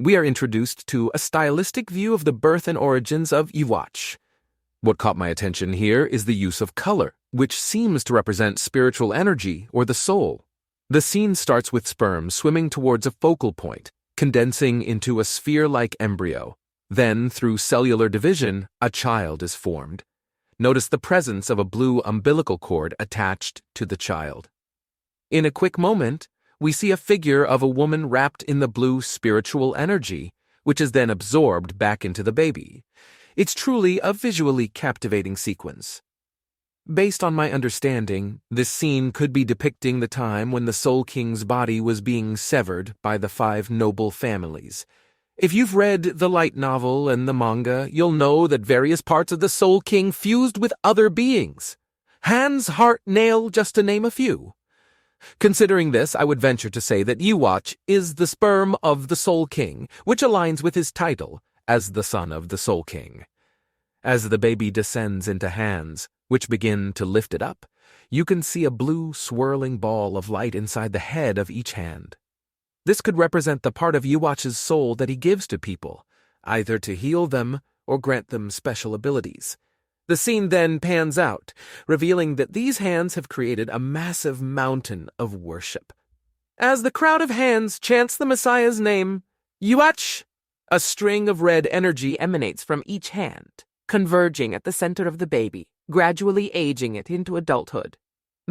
we are introduced to a stylistic view of the birth and origins of Iwatch. What caught my attention here is the use of color, which seems to represent spiritual energy or the soul. The scene starts with sperm swimming towards a focal point, condensing into a sphere-like embryo. Then, through cellular division, a child is formed. Notice the presence of a blue umbilical cord attached to the child. In a quick moment, we see a figure of a woman wrapped in the blue spiritual energy, which is then absorbed back into the baby. It's truly a visually captivating sequence. Based on my understanding, this scene could be depicting the time when the Soul King's body was being severed by the 5 noble families. If you've read the light novel and the manga, you'll know that various parts of the Soul King fused with other beings. Hands, heart, nail, just to name a few. Considering this, I would venture to say that Iwatch is the sperm of the Soul King, which aligns with his title as the son of the Soul King. As the baby descends into hands, which begin to lift it up, you can see a blue swirling ball of light inside the head of each hand. This could represent the part of Iwatch's soul that he gives to people, either to heal them or grant them special abilities. The scene then pans out, revealing that these hands have created a massive mountain of worship. As the crowd of hands chants the Messiah's name, Iwatch, a string of red energy emanates from each hand, converging at the center of the baby, gradually aging it into adulthood.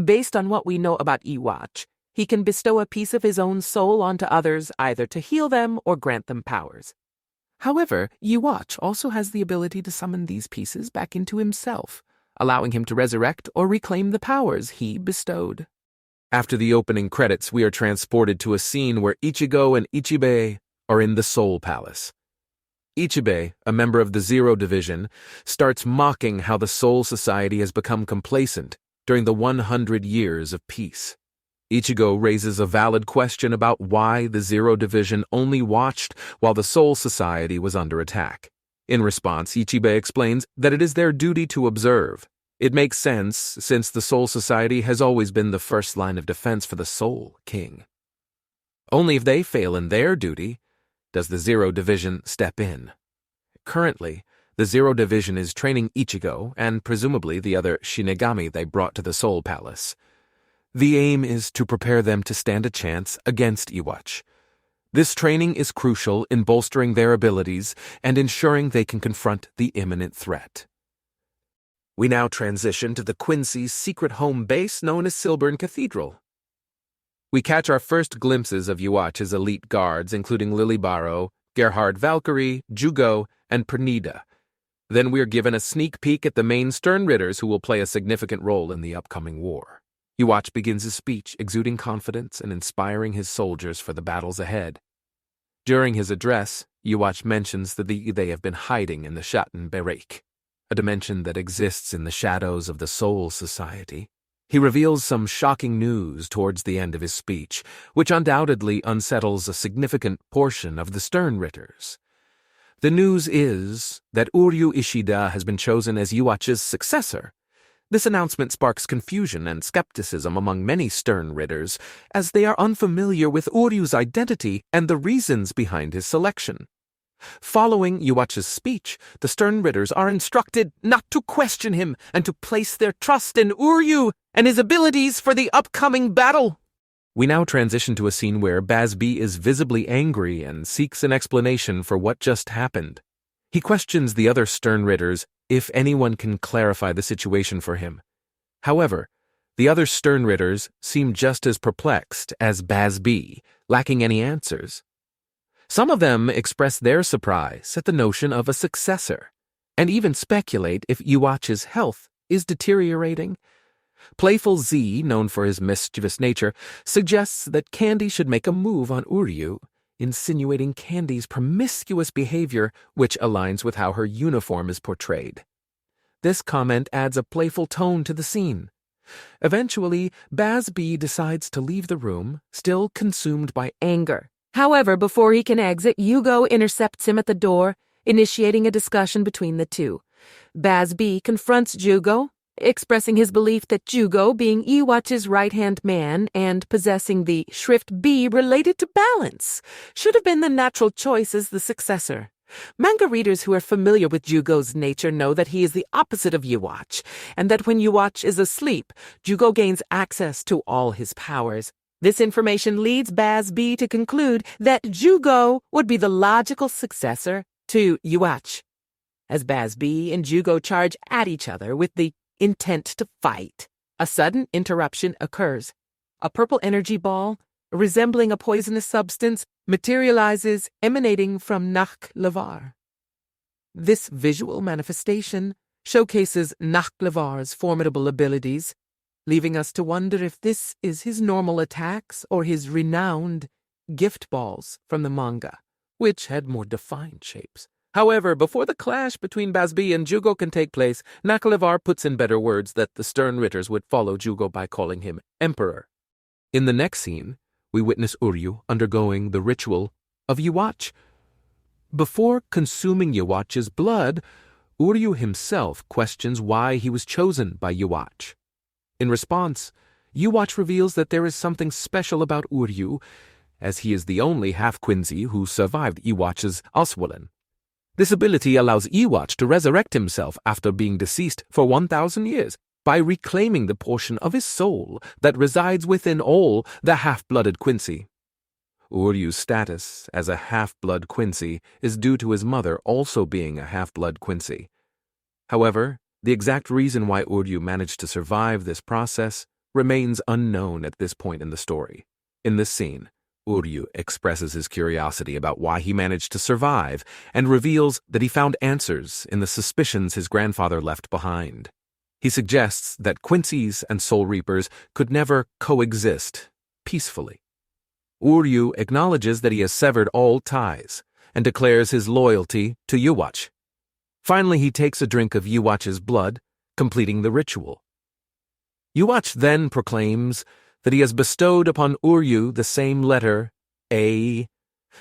Based on what we know about Iwatch, he can bestow a piece of his own soul onto others, either to heal them or grant them powers. However, Iwatch also has the ability to summon these pieces back into himself, allowing him to resurrect or reclaim the powers he bestowed. After the opening credits, we are transported to a scene where Ichigo and Ichibei are in the Soul Palace. Ichibei, a member of the Zero Division, starts mocking how the Soul Society has become complacent during the 100 years of peace. Ichigo raises a valid question about why the Zero Division only watched while the Soul Society was under attack. In response, Ichibei explains that it is their duty to observe. It makes sense, since the Soul Society has always been the first line of defense for the Soul King. Only if they fail in their duty does the Zero Division step in. Currently, the Zero Division is training Ichigo and presumably the other Shinigami they brought to the Soul Palace. The aim is to prepare them to stand a chance against Iwatch. This training is crucial in bolstering their abilities and ensuring they can confront the imminent threat. We now transition to the Quincy's secret home base known as Silburn Cathedral. We catch our first glimpses of Iwatch's elite guards, including Lily Barrow, Gerhard Valkyrie, Jugo, and Pernida. Then we are given a sneak peek at the main Sternritters who will play a significant role in the upcoming war. Iwatch begins his speech, exuding confidence and inspiring his soldiers for the battles ahead. During his address, Iwatch mentions that they have been hiding in the Schatten Bereich, a dimension that exists in the shadows of the Soul Society. He reveals some shocking news towards the end of his speech, which undoubtedly unsettles a significant portion of the Sternritters. The news is that Uryu Ishida has been chosen as Iwatch's successor. This announcement sparks confusion and skepticism among many Sternritters, as they are unfamiliar with Uryu's identity and the reasons behind his selection. Following Iwatch's speech, the Sternritters are instructed not to question him and to place their trust in Uryu and his abilities for the upcoming battle. We now transition to a scene where Bazb is visibly angry and seeks an explanation for what just happened. He questions the other Sternritters if anyone can clarify the situation for him. However, the other Sternritters seem just as perplexed as Bazb, lacking any answers. Some of them express their surprise at the notion of a successor, and even speculate if Iwatch's health is deteriorating. Playful Z, known for his mischievous nature, suggests that Candy should make a move on Uryu, insinuating Candy's promiscuous behavior, which aligns with how her uniform is portrayed. This comment adds a playful tone to the scene. Eventually, Bazb decides to leave the room, still consumed by anger. However, before he can exit, Yugo intercepts him at the door, initiating a discussion between the two. Bazb confronts Jugo, expressing his belief that Jugo, being Iwatch's right-hand man and possessing the Shrift B related to balance, should have been the natural choice as the successor. Manga readers who are familiar with Jugo's nature know that he is the opposite of Iwatch, and that when Iwatch is asleep, Jugo gains access to all his powers. This information leads Baz B to conclude that Jugo would be the logical successor to Iwatch. As Baz B and Jugo charge at each other with the intent to fight, a sudden interruption occurs. A purple energy ball, resembling a poisonous substance, materializes emanating from Nakh-Levar. This visual manifestation showcases Nakh-Levar's formidable abilities, leaving us to wonder if this is his normal attacks or his renowned gift balls from the manga, which had more defined shapes. However, before the clash between Bazbi and Jugo can take place, Nakh-Levar puts in better words that the stern Ritters would follow Jugo by calling him Emperor. In the next scene, we witness Uryu undergoing the ritual of Iwatch. Before consuming Iwatch's blood, Uryu himself questions why he was chosen by Iwatch. In response, Iwatch reveals that there is something special about Uryu, as he is the only half-Quincy who survived Iwatch's Oswalin. This ability allows Iwatch to resurrect himself after being deceased for 1,000 years by reclaiming the portion of his soul that resides within all the half-blooded Quincy. Uryu's status as a half-blood Quincy is due to his mother also being a half-blood Quincy. However, the exact reason why Uryu managed to survive this process remains unknown at this point in the story. In this scene, Uryu expresses his curiosity about why he managed to survive and reveals that he found answers in the suspicions his grandfather left behind. He suggests that Quincies and Soul Reapers could never coexist peacefully. Uryu acknowledges that he has severed all ties and declares his loyalty to Iwatch. Finally, he takes a drink of Iwatch's blood, completing the ritual. Iwatch then proclaims that he has bestowed upon Uryu the same letter, A,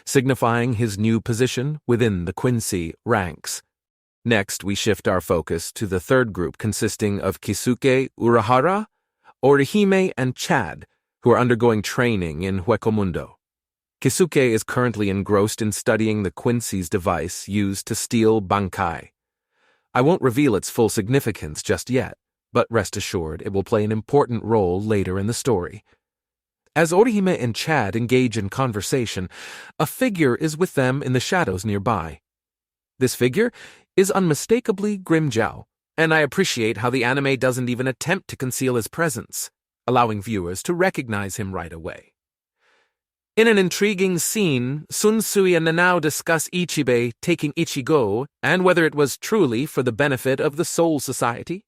signifying his new position within the Quincy ranks. Next, we shift our focus to the third group consisting of Kisuke, Urahara, Orihime, and Chad, who are undergoing training in Huecomundo. Kisuke is currently engrossed in studying the Quincy's device used to steal Bankai. I won't reveal its full significance just yet, but rest assured it will play an important role later in the story. As Orihime and Chad engage in conversation, a figure is with them in the shadows nearby. This figure is unmistakably Grimmjow, and I appreciate how the anime doesn't even attempt to conceal his presence, allowing viewers to recognize him right away. In an intriguing scene, Sun Sui and Nanao discuss Ichibei taking Ichigo and whether it was truly for the benefit of the Soul Society.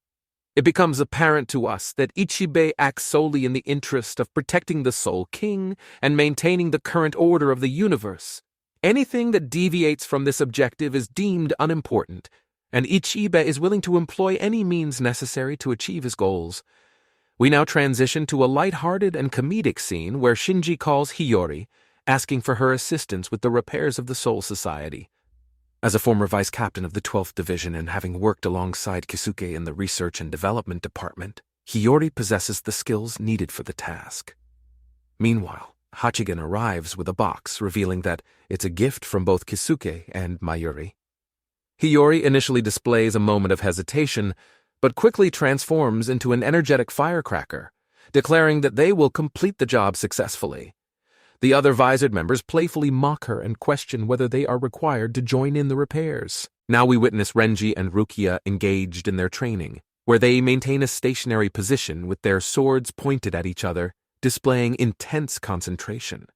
It becomes apparent to us that Ichibei acts solely in the interest of protecting the Soul King and maintaining the current order of the universe. Anything that deviates from this objective is deemed unimportant, and Ichibei is willing to employ any means necessary to achieve his goals. We now transition to a light-hearted and comedic scene where Shinji calls Hiyori, asking for her assistance with the repairs of the Soul Society. As a former vice captain of the 12th Division and having worked alongside Kisuke in the Research and Development Department, Hiyori possesses the skills needed for the task. Meanwhile, Hachigen arrives with a box revealing that it's a gift from both Kisuke and Mayuri. Hiyori initially displays a moment of hesitation, but quickly transforms into an energetic firecracker, declaring that they will complete the job successfully. The other Visored members playfully mock her and question whether they are required to join in the repairs. Now we witness Renji and Rukia engaged in their training, where they maintain a stationary position with their swords pointed at each other, displaying intense concentration.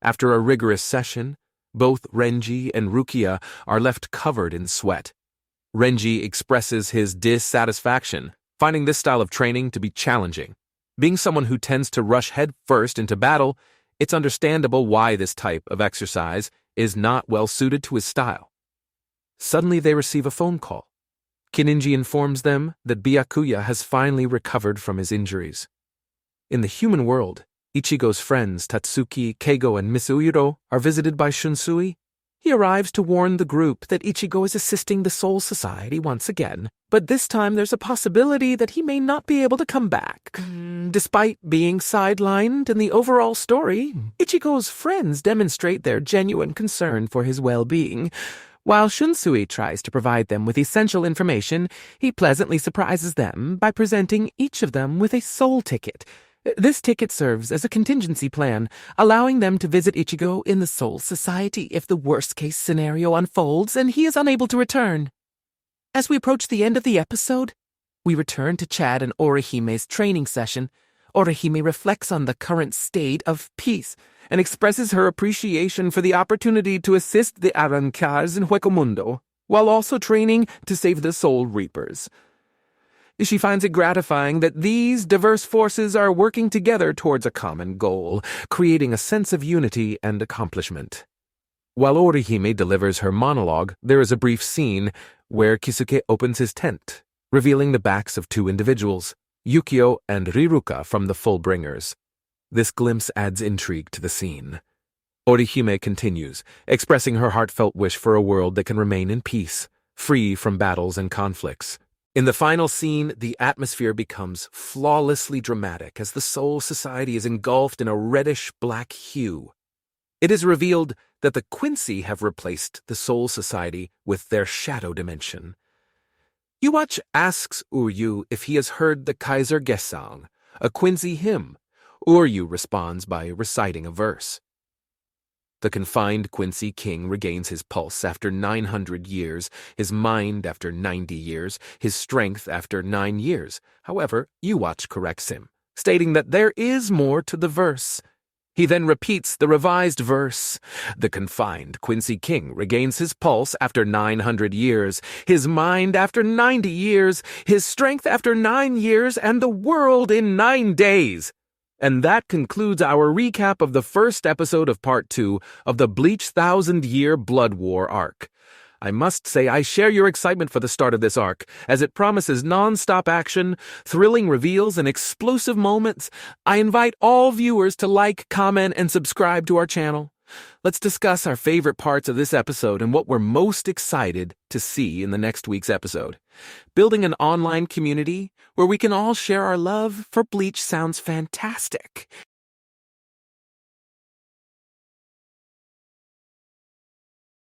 After a rigorous session, both Renji and Rukia are left covered in sweat. Renji expresses his dissatisfaction, finding this style of training to be challenging. Being someone who tends to rush head first into battle, it's understandable why this type of exercise is not well suited to his style. Suddenly they receive a phone call. Kininji informs them that Byakuya has finally recovered from his injuries. In the human world, Ichigo's friends Tatsuki, Keigo, and Misuhiro are visited by Shunsui. He arrives to warn the group that Ichigo is assisting the Soul Society once again, but this time there's a possibility that he may not be able to come back. Despite being sidelined in the overall story, Ichigo's friends demonstrate their genuine concern for his well-being. While Shunsui tries to provide them with essential information, he pleasantly surprises them by presenting each of them with a soul ticket. This ticket serves as a contingency plan, allowing them to visit Ichigo in the Soul Society if the worst-case scenario unfolds and he is unable to return. As we approach the end of the episode, we return to Chad and Orihime's training session. Orihime reflects on the current state of peace and expresses her appreciation for the opportunity to assist the Arrancars in Hueco Mundo, while also training to save the Soul Reapers. She finds it gratifying that these diverse forces are working together towards a common goal, creating a sense of unity and accomplishment. While Orihime delivers her monologue, there is a brief scene where Kisuke opens his tent, revealing the backs of two individuals, Yukio and Riruka from the Fullbringers. This glimpse adds intrigue to the scene. Orihime continues, expressing her heartfelt wish for a world that can remain in peace, free from battles and conflicts. In the final scene, the atmosphere becomes flawlessly dramatic as the Soul Society is engulfed in a reddish-black hue. It is revealed that the Quincy have replaced the Soul Society with their shadow dimension. Yuwatch asks Uryu if he has heard the Kaiser Gesang, a Quincy hymn. Uryu responds by reciting a verse. The confined Quincy king regains his pulse after 900 years, his mind after 90 years, his strength after 9 years. However, Yuwatch corrects him, stating that there is more to the verse. He then repeats the revised verse. The confined Quincy king regains his pulse after 900 years, his mind after 90 years, his strength after 9 years, and the world in 9 days. And that concludes our recap of the first episode of Part 2 of the Bleach 1,000-Year Blood War arc. I must say I share your excitement for the start of this arc, as it promises non-stop action, thrilling reveals, and explosive moments. I invite all viewers to like, comment, and subscribe to our channel. Let's discuss our favorite parts of this episode and what we're most excited to see in the next week's episode. Building an online community where we can all share our love for Bleach sounds fantastic.